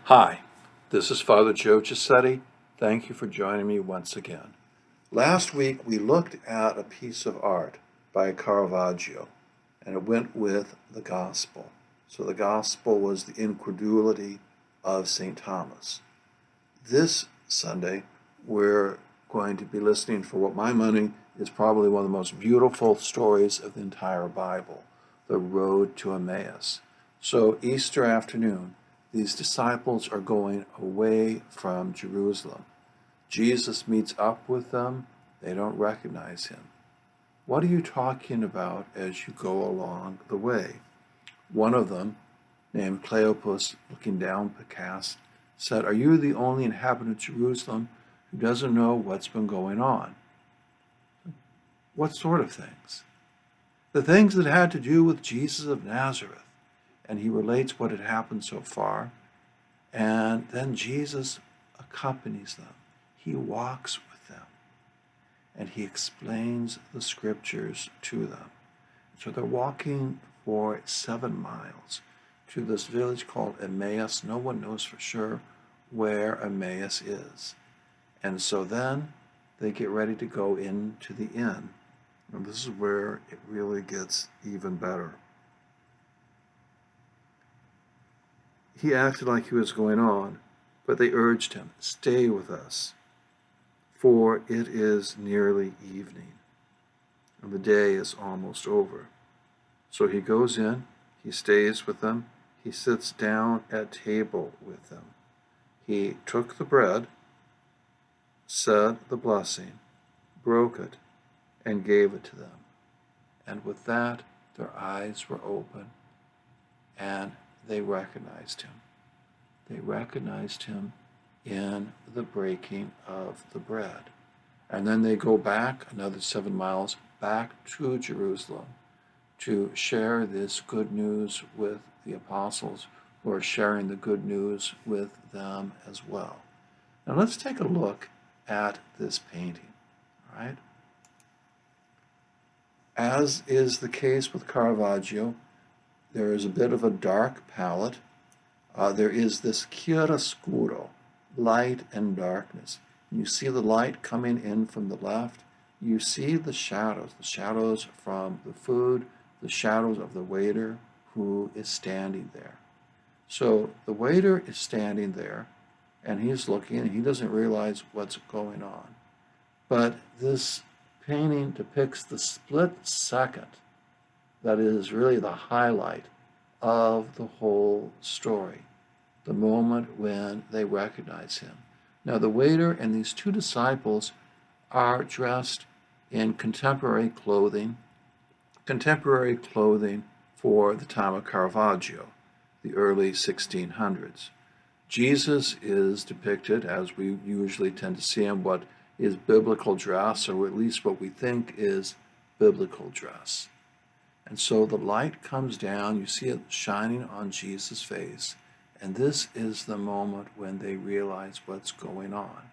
Hi, this is Father Joe Giuseppe. Thank you for joining me once again. Last week we looked at a piece of art by Caravaggio, and it went with the gospel. So the gospel was the incredulity of St. Thomas. This Sunday we're going to be listening for what my money is probably one of the most beautiful stories of the entire Bible, the road to Emmaus. So Easter afternoon, these disciples are going away from Jerusalem. Jesus meets up with them. They don't recognize him. What are you talking about as you go along the way? One of them, named Cleopas, looking down cast, said, "Are you the only inhabitant of Jerusalem who doesn't know what's been going on?" What sort of things? The things that had to do with Jesus of Nazareth. And he relates what had happened so far. And then Jesus accompanies them. He walks with them. And he explains the scriptures to them. So they're walking for 7 miles to this village called Emmaus. No one knows for sure where Emmaus is. And so then they get ready to go into the inn. And this is where it really gets even better. He acted like he was going on, but they urged him, "Stay with us, for it is nearly evening, and the day is almost over." So he goes in, he stays with them, he sits down at table with them. He took the bread, said the blessing, broke it, and gave it to them. And with that, their eyes were open, and they recognized him. They recognized him in the breaking of the bread. And then they go back another 7 miles back to Jerusalem to share this good news with the apostles who are sharing the good news with them as well. Now let's take a look at this painting, all right? As is the case with Caravaggio, there is a bit of a dark palette. There is this chiaroscuro, light and darkness. You see the light coming in from the left. You see the shadows from the food, the shadows of the waiter who is standing there. So the waiter is standing there, and he's looking, and he doesn't realize what's going on. But this painting depicts the split second that is really the highlight of the whole story, the moment when they recognize him. Now, the waiter and these 2 disciples are dressed in contemporary clothing for the time of Caravaggio, the early 1600s. Jesus is depicted, as we usually tend to see him, what is biblical dress, or at least what we think is biblical dress. And so the light comes down, you see it shining on Jesus' face, and this is the moment when they realize what's going on.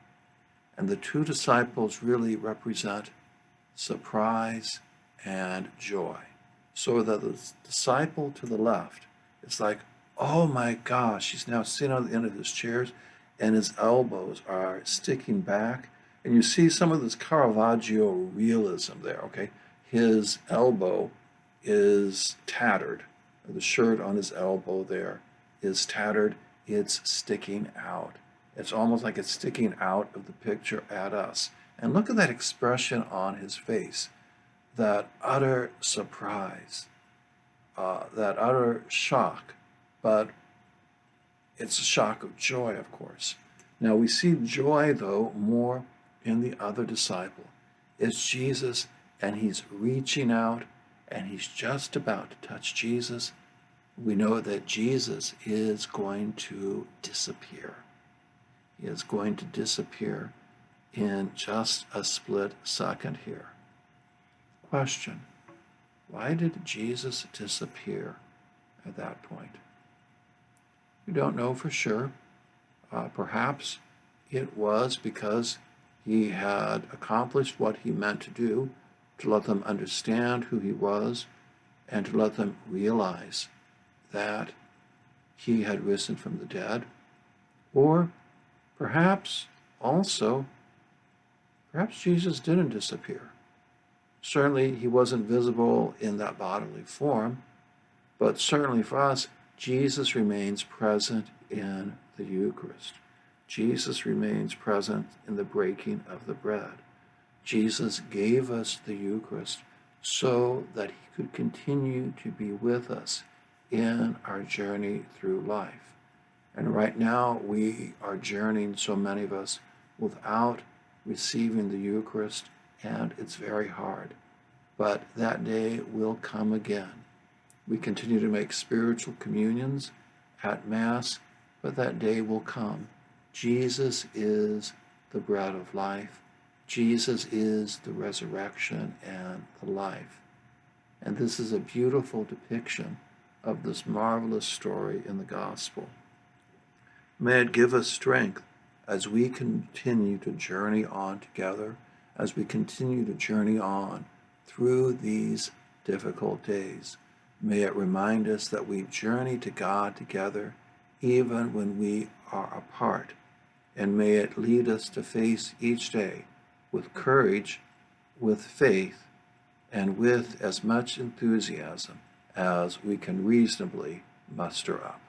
And the 2 disciples really represent surprise and joy. So that the disciple to the left is like, "Oh my gosh," he's now sitting on the end of his chairs, and his elbows are sticking back. And you see some of this Caravaggio realism there, okay? His elbow is tattered. The shirt on his elbow there is tattered. It's sticking out. It's almost like it's sticking out of the picture at us. And look at that expression on his face, that utter surprise, that utter shock, but it's a shock of joy, of course. Now we see joy, though, more in the other disciple. It's Jesus, and he's reaching out, and he's just about to touch Jesus. We know that Jesus is going to disappear. He is going to disappear in just a split second here. Question: why did Jesus disappear at that point? We don't know for sure. Perhaps it was because he had accomplished what he meant to do, to let them understand who he was, and to let them realize that he had risen from the dead. Or perhaps also, perhaps Jesus didn't disappear. Certainly, he wasn't visible in that bodily form, but certainly for us, Jesus remains present in the Eucharist. Jesus remains present in the breaking of the bread. Jesus gave us the Eucharist so that he could continue to be with us in our journey through life. And right now, we are journeying, so many of us, without receiving the Eucharist, and it's very hard. But that day will come again. We continue to make spiritual communions at Mass, but that day will come. Jesus is the bread of life. Jesus is the resurrection and the life. And this is a beautiful depiction of this marvelous story in the gospel. May it give us strength as we continue to journey on together, as we continue to journey on through these difficult days. May it remind us that we journey to God together even when we are apart. And may it lead us to face each day with courage, with faith, and with as much enthusiasm as we can reasonably muster up.